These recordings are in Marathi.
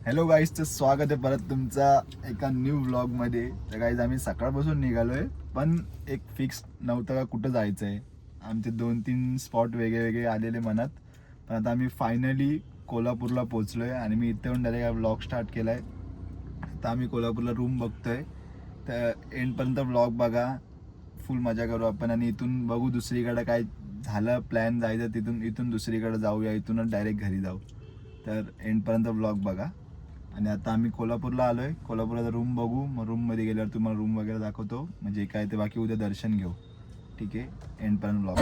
हॅलो गाईजचं स्वागत आहे परत तुमचा एका न्यू व्लॉगमध्ये. तर गाईज आम्ही सकाळपासून निघालोय, पण एक फिक्स नव्हतं का कुठं जायचं आहे. आमचे 2-3 स्पॉट वेगळे वेगळे आलेले मनात, पण आता आम्ही फायनली कोल्हापूरला पोहोचलोय आणि मी इथे येऊन डायरेक्ट व्लॉग स्टार्ट केला आहे. आता आम्ही कोल्हापूरला रूम बघतोय, तर एंडपर्यंत व्लॉग बघा, फुल मजा करू आपण. आणि इथून बघू दुसरीकडे काय झालं प्लॅन जायचं, इथून दुसरीकडे जाऊया, इथूनच डायरेक्ट घरी जाऊ. तर एंडपर्यंत व्लॉग बघा. आणि आता आम्ही कोल्हापूरला आलोय, कोल्हापूरला रूम बघू, मग रूममध्ये गेल्यावर तुम्हाला रूम वगैरे दाखवतो, म्हणजे काय ते बाकी उद्या दर्शन घेऊ. ठीक आहे, एंडपर्यंत व्लॉग.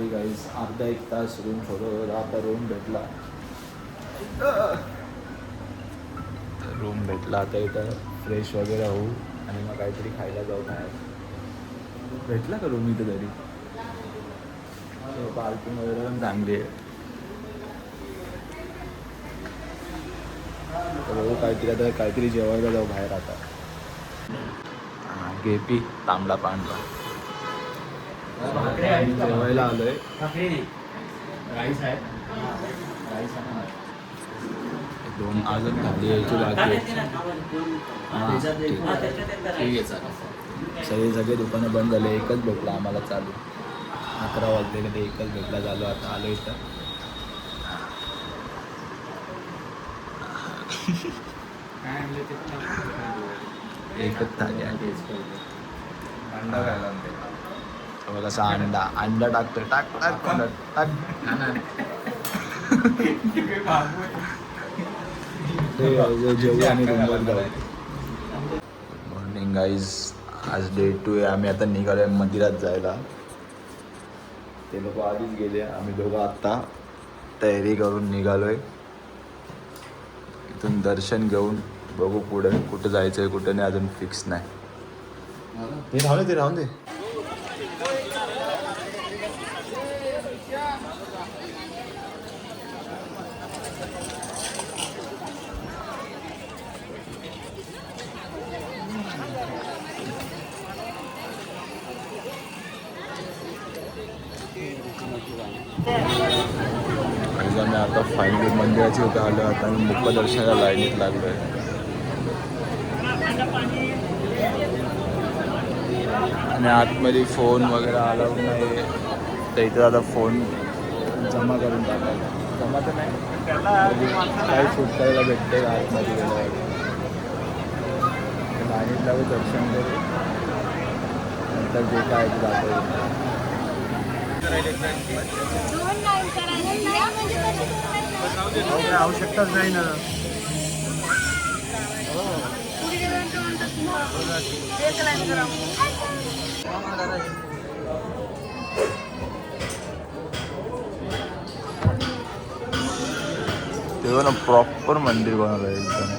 गाईज अर्धा एक तास रूम शोधत, आता रूम भेटला. आता इथं फ्रेश वगैरे होऊ आणि मग काहीतरी खायला जाऊ बाहेर. भेटला का रूम इथं तरी? पार्किंग वगैरे पण चांगली आहे. बघू काहीतरी जेवायला जाऊ बाहेर आता. गेपी तांबडा पांढरा जेवायला आलोय. दोन अजून थाली यायची बाकी आहे. सगळे दुकानं बंद झाले, एकच भेटला आम्हाला चालू. 11 वाजलेले ते एकच भेटला चालू. आता आलो इथं. एकच थाली आहे. अंडा घाला कसा अंडा टाकतोय, टाक टाक टाक. जेवू आणि रूमवर जाऊ. मॉर्निंग गाईज, आज डे 2 आहे. आम्ही आता निघालोय मंदिरात जायला. ते लोक आधीच गेले, आम्ही दोघं आत्ता तयारी करून निघालोय. इथून दर्शन घेऊन बघू पुढे कुठं जायचं आहे, कुठं नाही अजून फिक्स नाही. ते राहून दे. आणि आम्ही आता फायनली मंदिराची इथं आलो. आता आम्ही मुखदर्शनाला लाईनीत लागलो आहे. आणि आतमध्ये फोन वगैरे अलाउड नाही, तर इथं आता फोन जमा करून टाकायला. जमा तर नाही, काही शूट करायला भेटते आतमध्ये गेल्यावर. लाईनीत लागू, दर्शन करू, नंतर जे काय ते दाखवू. आवश्यकताच नाही ना. तेव्हा ना प्रॉपर मंदिर बनवलं आहे एकदम.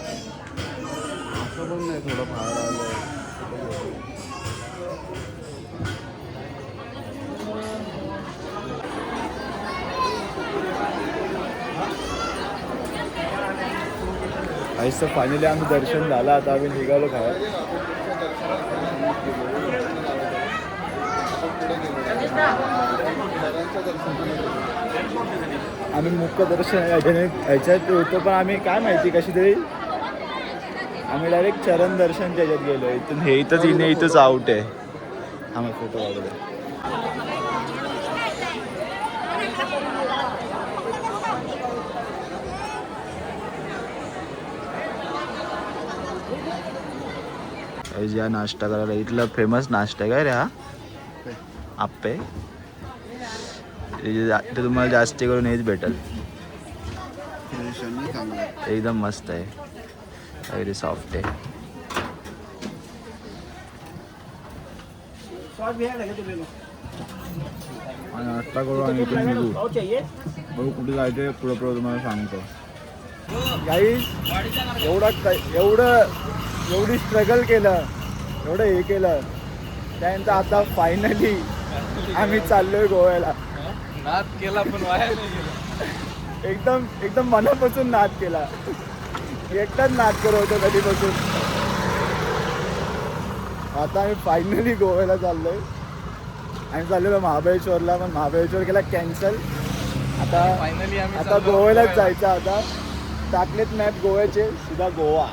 असं पण नाही, थोडं बाहेर आलं. तर फायनली आम्ही दर्शन झालं. आता आम्ही निघालो बाहेर. आम्ही मुखदर्शन ह्याच्यात होतो, पण आम्ही काय माहिती कशी तरी आम्ही डायरेक्ट चरण दर्शनच्या ह्याच्यात गेलो. इथून हे इथंच इने इथंच आउट आहे. आम्ही फोटो काढले. या नाश्ता करायला इथला फेमस नाश्ता आहे काय रे हा? आप्पे. ते तुम्हाला जास्त करून हेच भेटेल. एकदम मस्त आहे, अगदी सॉफ्ट आहे. नाश्ता करू आणि इथून निघू. बघू कुठे जायचं पुढं तुम्हाला सांगतो. गाईस एवढी स्ट्रगल केलं, एवढं हे केलं, त्यानंतर आता फायनली आम्ही चाललोय गोव्याला. नाद केला पण वाया नाही गेला. एकदम मनापासून नाद केला. एकटाच नाद करत होतो कधीपासून. आता आम्ही फायनली गोव्याला चाललोय. आम्ही चाललेलो महाबळेश्वरला, पण महाबळेश्वर केला कॅन्सल. फायनली आता गोव्यालाच जायचं. आता टाकलेत मॅप गोव्याचे, सीधा गोवा.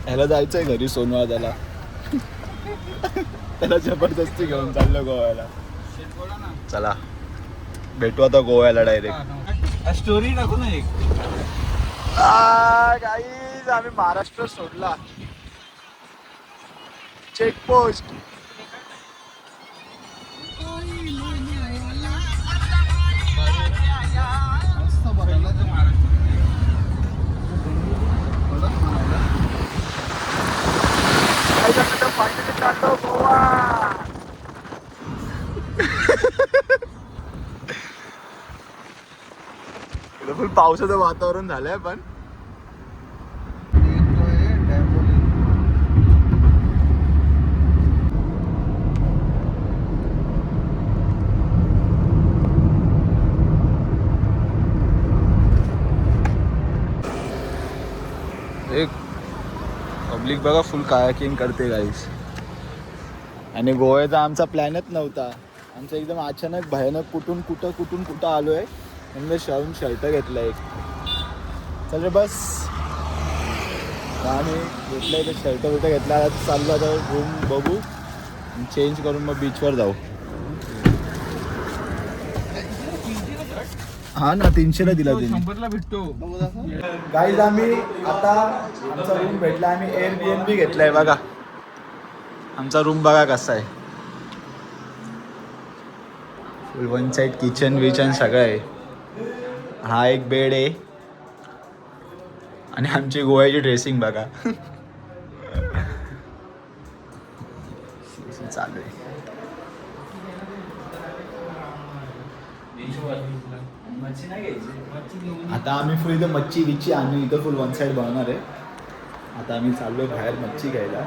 ह्याला जायचंय घरी सोनवा त्याला. त्याला जबरदस्ती घेऊन चाललो गोव्याला. चला भेटू आता गोव्याला डायरेक्ट. स्टोरी टाकू ना एक. गाईज आम्ही महाराष्ट्र सोडला. चेकपोस्ट. फुल पावसाचं वातावरण झालंय पण एक पब्लिक बघा फुल कायाकिंग करते गाईस. आणि गोव्याचा आमचा प्लॅनच नव्हता. आमचं एकदम अचानक भयानक कुठून कुठं आलोय. म्हणजे शर्ट घेतला एक. चल रे बस. आम्ही घेतलं इथे शर्ट घेतला. चाललो आता रूम बघू, चेंज करून मग बीचवर जाऊ. हा ना 300ला दिला तुम्ही. 100ला भेटतो गाईज. आम्ही आता आमचा रूम भेटला. आम्ही Airbnb घेतलाय बघा. आमचा रूम बघा कसा आहे. फुल वन साईड किचन विचन सगळं आहे. हा एक बेड आहे आणि आमची गोव्याची ड्रेसिंग बघा. चालू आहे. आता आम्ही फुल इथं मच्छी बिच्छी आणून इथं फुल वन साईड बनवणार आहे. आता आम्ही चाललोय बाहेर मच्छी घ्यायला.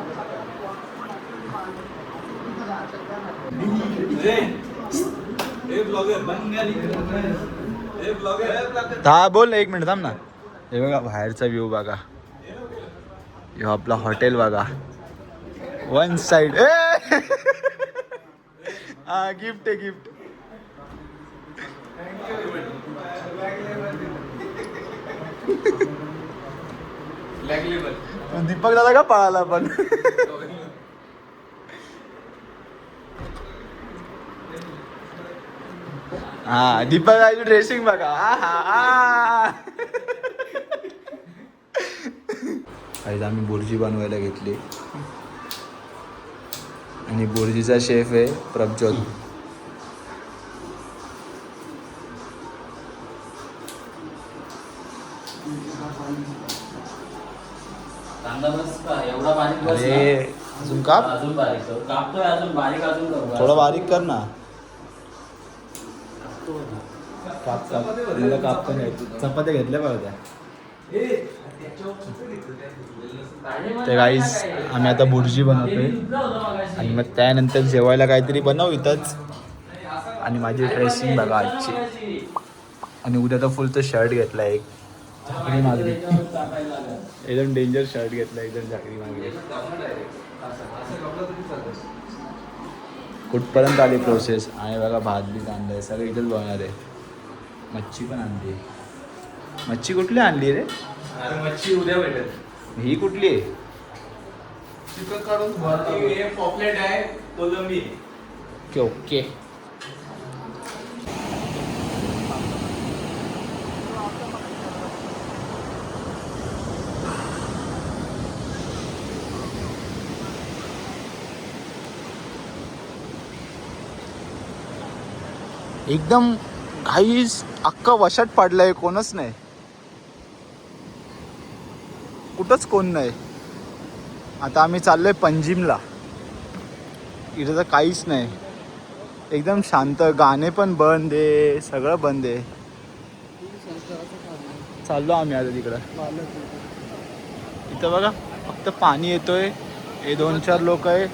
हा बोल एक मिनिट थांब ना. हे बघा बाहेरचा व्ह्यू बघा. हे आपला हॉटेल बघा वन साइड. हा गिफ्ट आहे गिफ्ट. दीपक दादा का पळाला पण. हा दीपक दादाची ड्रेसिंग बघा. आज आम्ही बुर्जी बनवायला घेतली आणि बुर्जीचा शेफ आहे प्रभज्योत. एवढा बारीक अरे अजून काप. अजून बारीक कापतोय. अजून बारीक अजून थोडं बारीक कर ना. काप मला काप पण चपात्या घेतल्या पाहिजे ते गाईस. आम्ही आता बुर्जी बनवतोय आणि मग त्यानंतर जेवायला काहीतरी बनवू इथंच. आणि माझी ड्रेसिंग बघा आजची. आणि उद्या तर फुलचं शर्ट घेतला एक झाकरी मागरी. एकदम डेंजर शर्ट घेतला एकदम झाकरी मागरी. कुठपर्यंत आली प्रोसेस. आणि बघा भात बी आणलाय सगळं इथंच बनवणार आहे. मच्छी पण आणली. मच्छी कुठली आणली रे. मच्छी उद्या भेटेल. ही कुठली आहे. चिकन काढून पॉपलेट आहे कोलंबी. Okay okay. एकदम काहीच अख्खा वशात पडलाय. कोणच नाही. कुठंच कोण नाही. आता आम्ही चाललोय पंजिमला. इथं तर काहीच नाही. एकदम शांत, गाणे पण बंद आहे, सगळं बंद आहे. चाललो आम्ही आता तिकडं. इथं बघा फक्त पाणी येतोय, हे 2-4 लोक आहे,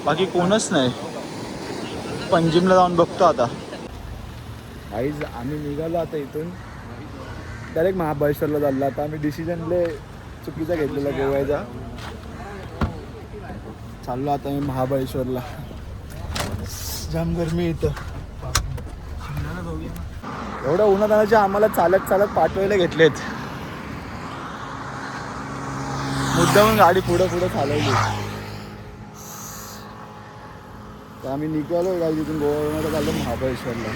बाकी कोणच नाही. पंजिमला जाऊन बघतो आता. आईज आम्ही निघालो आता इथून डायरेक्ट महाबळेश्वरला चाललो. आता आम्ही डिसिजनले चुकीचा घेतलेला गोव्याचा. चाललो आता मी महाबळेश्वरला. जाम गरमी इथं. एवढ्या उन्हातानाचे आम्हाला चालत चालत पाठवायला घेतलेत. मुद्दामून गाडी पुढं पुढं चालवली. तर आम्ही निघालो गाडी तिथून गोव्यामध्ये चाललो महाबळेश्वरला.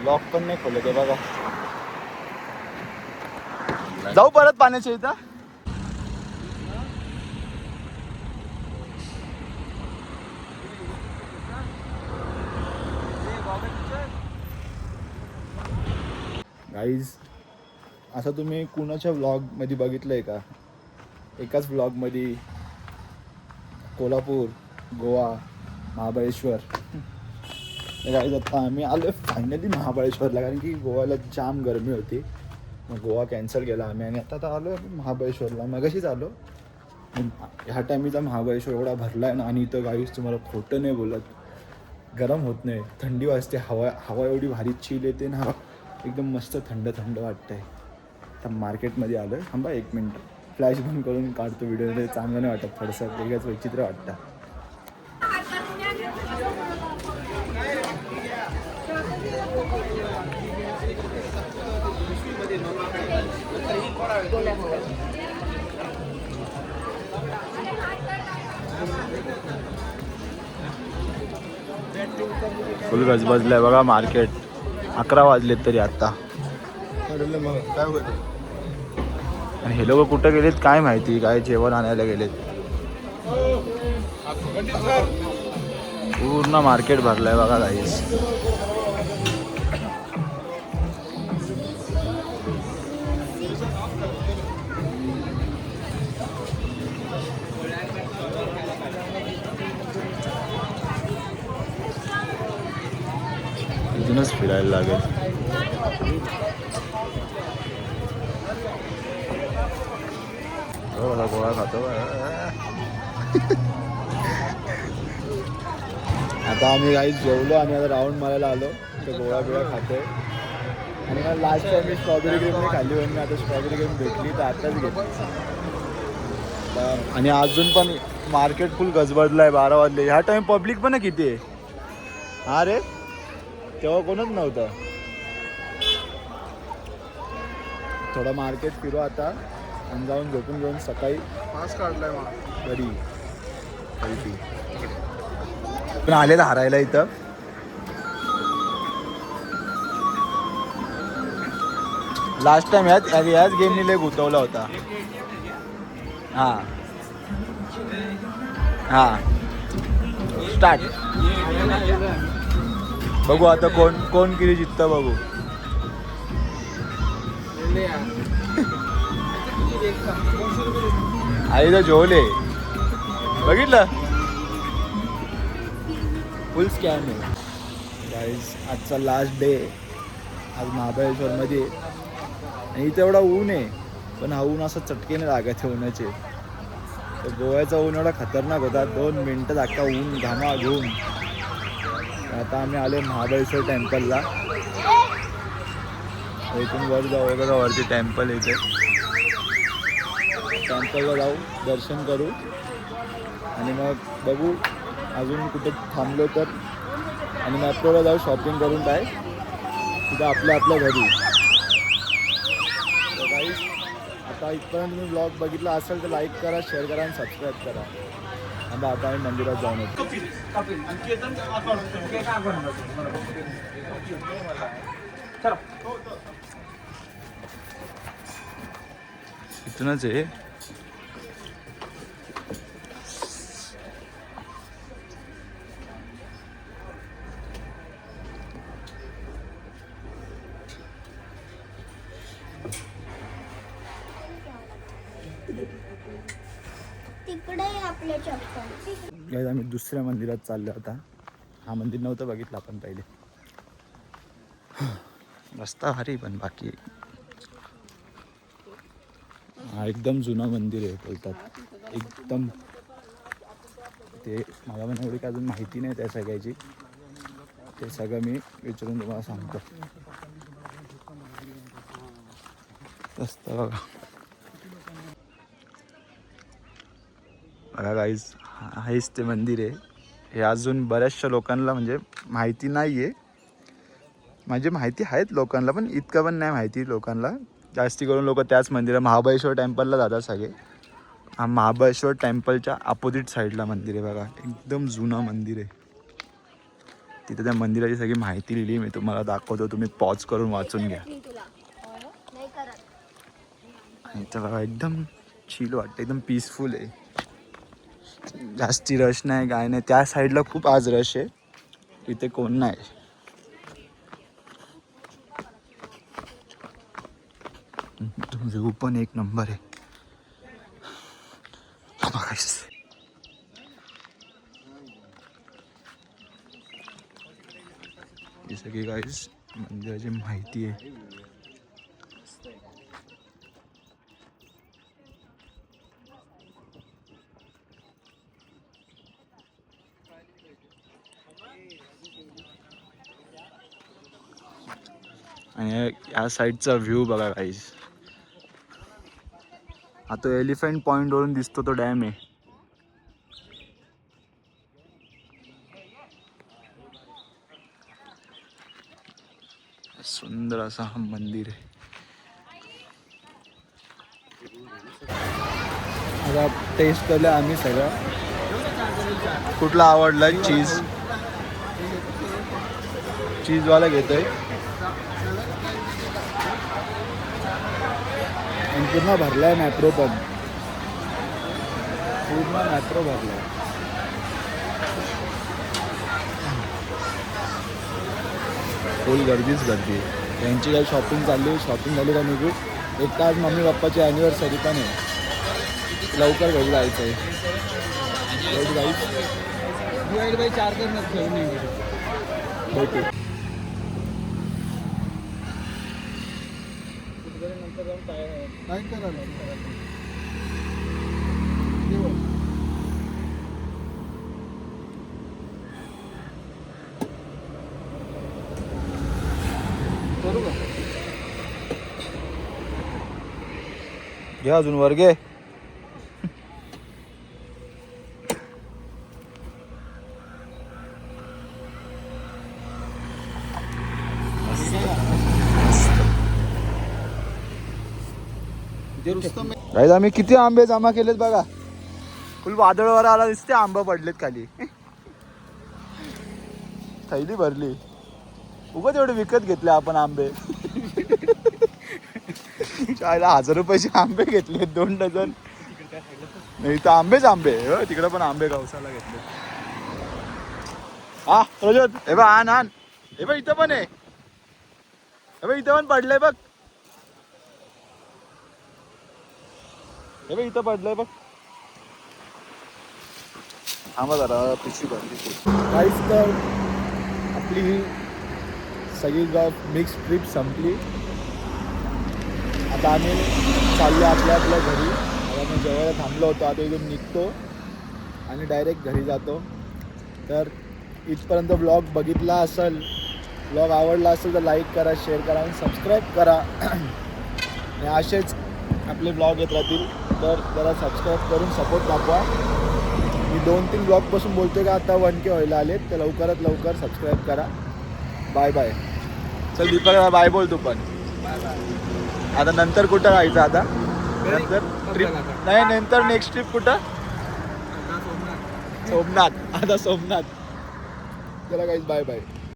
लॉक पण नाही खोलत आहे बघा. जाऊ परत पाण्याच्या इथं. गाईज असं तुम्ही कुणाच्या व्लॉगमध्ये बघितलं आहे का? एकाच व्लॉगमध्ये कोल्हापूर, गोवा, महाबळेश्वर. गाईज आता आम्ही आलो फायनली महाबळेश्वरला, कारण की गोव्याला जाम गरमी होती. मग गोवा कॅन्सल केला आम्ही आणि आता आलो महाबळेश्वरला. मगाशीच आलो. ह्या टायमीचा महाबळेश्वर एवढा भरला आहे ना. आणि इथं गाईज तुम्हाला खोटं नाही बोलत, गरम होत नाही, थंडी वाजते. हवा एवढी भारी चिल येते ना, एकदम मस्त थंड थंड वाटतं आहे. आता मार्केटमध्ये आलो आहे. थांबा 1 मिनिट, फ्लॅश बंद करून काढतो व्हिडिओ. चांगलं नाही वाटत, थोडंसं वेगळंच विचित्र वाटतं. फुल गजबजलंय बघा मार्केट. 11 वाजलेत तरी आता. आणि हे लोक कुठं गेलेत काय माहिती, काय जेवण आणायला गेलेत. पूर्ण मार्केट भरलंय बघा गाईस. इथूनच फिरायला लागेल. गोळा खातो. आता आम्ही काही जेवलो आणि आता राऊंड मारायला आलो. तर गोळा खातोय. आणि मला लास्ट टाइम मी स्ट्रॉबेरी क्रीम नाही खाल्ली, म्हणून मी आता स्ट्रॉबेरी क्रीम भेटली तर आताच घेतली. आणि अजून पण मार्केट फुल गजबजलं आहे. 12 वाजले. ह्या टाइम पब्लिक पण आहे किती आहे. हा रे, तेव्हा कोणच नव्हतं. थोडं मार्केट फिरू आता आणि जाऊन झोपून घेऊन सकाळी पास काढलाय घरी. पण आलेला हारायला इथं. लास्ट टाइम याच गेमनी लय गुतवला होता. हा स्टार्ट. बघू आता कोण किती जिंकतं बघू. आई तर झोले बघितलं. फुल स्कॅम आहे गाईज. आजचा लास्ट डे आज महाबळेश्वरमध्ये. आणि इथं एवढा ऊन आहे, पण हा ऊन असं चटकेने लागत आहे उन्हाचे. तर गोव्याचा ऊन एवढा खतरनाक होता. 2 मिनटं अख्खा ऊन घामा घेऊन. आता आम्ही आलो महाबळेश्वर टेम्पलला. इथून वर जाऊ बघा, वरती टेम्पल इथे. टेम्पलला जाऊ, दर्शन करू आणि मग बघू अजून कुठे थांबलो तर. आणि मॅप्रोला जाऊ शॉपिंग करून काय तिथं आपल्या घरी. तर गाईस आता इथपर्यंत तुम्ही ब्लॉग बघितला असेल तर लाईक करा, शेअर करा आणि सबस्क्राईब करा. आणि आता आम्ही मंदिरात जाऊन येतो. इथूनच आहे. तिकडे आपले चप्पल. गाईज आम्ही दुसऱ्या मंदिरात चाललो आता. हा मंदिर नव्हतं बघितलं आपण पहिले. रस्ता भारी पण बाकी हा एकदम जुना मंदिर आहे बोलतात. एकदम ते मला पण एवढी काय अजून माहिती नाही त्या सगळ्याची. ते सगळं मी विचारून तुम्हाला सांगतो. रस्ता बघा बघा गाईज, हेच ते मंदिर आहे. हे अजून बऱ्याचशा लोकांना म्हणजे माहिती नाही आहे. म्हणजे माहिती आहेत लोकांना पण इतकं पण नाही माहिती लोकांना. जास्ती करून लोक त्याच मंदिरात महाबळेश्वर टेम्पलला जातात सगळे. हा महाबळेश्वर टेम्पलच्या अपोजिट साईडला मंदिर आहे बघा. एकदम जुनं मंदिर आहे. तिथे त्या मंदिराची सगळी माहिती लिहिली मी तुम्हाला दाखवतो. तुम्ही पॉज करून वाचून घ्या. आणि इथं बघा एकदम चिल वाटतं. एकदम पीसफुल आहे. जास्ती रश नाही काय नाही. त्या साईडला खूप आज रश आहे. इथे कोण नाही. व्ह्यू पण एक नंबर आहे. ही सगळी गाईस मंदिराची माहिती आहे. आणि या साईडचा व्ह्यू बघा गाईस. हा तो एलिफंट पॉइंट वरून दिसतो तो डॅम आहे. सुंदर असा हा मंदिर आहे. आता टेस्ट केलं आम्ही सगळं. कुठला आवडला? चीजवाला घेतोय. आणि पूर्ण भरलाय मॅप्रो पण. पूर्ण मॅप्रो भरलाय. फुल गर्दीच गर्दी. यांची काही शॉपिंग चालली. शॉपिंग झाली का निघू. एक तास मम्मी पप्पाची ॲनिव्हर्सरी पण आहे. लवकर घरी जायचं आहे. भेटू. काय करायला घे अजून वर घे. गाईज आम्ही किती आंबे जमा केलेत बघा. फुल वादळवर आला दिसते. आंबे पडलेत खाली. थैली भरली. उगाच एवढे विकत घेतले आपण आंबे. 1000 रुपयाचे आंबे घेतले 2 डझन. नाही तर आंबेच आंबे. तिकडे पण आंबे गावसाला घेतले. हा प्रजोत हे बघ आण. हे बघ इथं पण आहे. हे बघ इथं पण पडलंय बघ. हे बघ इथं पडलंय बघ. थांबा जरा पिशवी भरली. काहीच तर आपली ही सगळी मिक्स ट्रिप संपली. आता आम्ही चाललो आपल्या घरी. आता मी जेवायला थांबलो होतो. आता इथून निघतो आणि डायरेक्ट घरी जातो. तर इथपर्यंत ब्लॉग बघितला असेल, ब्लॉग आवडला असेल तर लाईक करा, शेअर करा आणि सबस्क्राईब करा. आणि असेच आपले ब्लॉग येत राहतील. तर जरा सबस्क्राईब करून सपोर्ट दाखवा. मी 2-3 ब्लॉगपासून बोलतोय का आता 1K व्हायला आलेत. तर लवकरात लवकर सबस्क्राईब करा. Bye bye. चल दीपक बाय बोल तू पण. आता नंतर कुठं राहायचं? आता नंतर ट्रिप नाही. नंतर नेक्स्ट ट्रिप कुठं? सोमनाथ. आता सोमनाथ. चला गाईज बाय बाय.